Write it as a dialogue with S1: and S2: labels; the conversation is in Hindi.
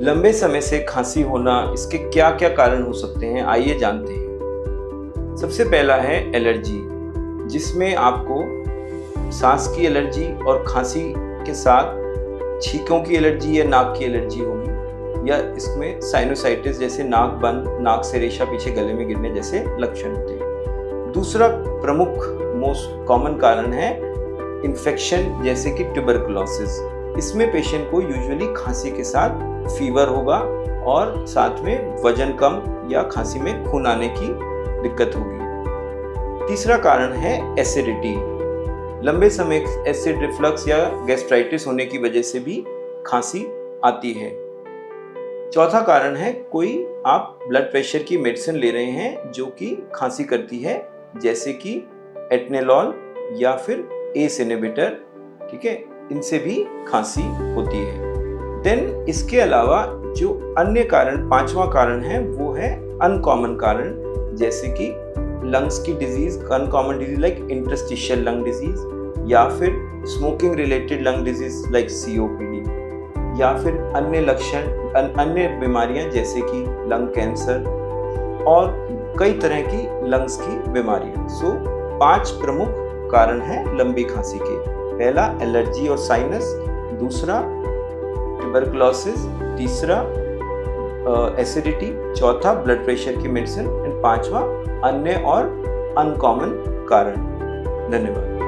S1: लंबे समय से खांसी होना, इसके क्या क्या कारण हो सकते हैं, आइए जानते हैं। सबसे पहला है एलर्जी, जिसमें आपको सांस की एलर्जी और खांसी के साथ छींकों की एलर्जी या नाक की एलर्जी होगी, या इसमें साइनोसाइटिस जैसे नाक बंद, नाक से रेशा पीछे गले में गिरने जैसे लक्षण होते हैं। दूसरा प्रमुख मोस्ट कॉमन कारण है इन्फेक्शन, जैसे कि ट्यूबरकुलोसिस। इसमें पेशेंट को यूजुअली खांसी के साथ फीवर होगा और साथ में वजन कम या खांसी में खून आने की दिक्कत होगी। तीसरा कारण है एसिडिटी। लंबे समय एसिड रिफ्लक्स या गैस्ट्राइटिस होने की वजह से भी खांसी आती है। चौथा कारण है कोई आप ब्लड प्रेशर की मेडिसिन ले रहे हैं जो कि खांसी करती है, जैसे कि एटनेलॉल या फिर एस इनहिबिटर, ठीक है, इनसे भी खांसी होती है। देन इसके अलावा जो अन्य कारण, पांचवा कारण है वो है अनकॉमन कारण, जैसे कि लंग्स की disease, uncommon disease like interstitial lung disease, या फिर smoking related lung disease like COPD, या फिर अन्य लक्षण, अन्य बीमारियां जैसे कि लंग कैंसर और कई तरह की लंग्स की बीमारियां। सो 5 प्रमुख कारण हैं लंबी खांसी के। पहला एलर्जी और साइनस, दूसरा ट्यूबरकुलोसिस, तीसरा एसिडिटी, चौथा ब्लड प्रेशर की मेडिसिन, एंड पांचवा अन्य और अनकॉमन कारण। धन्यवाद।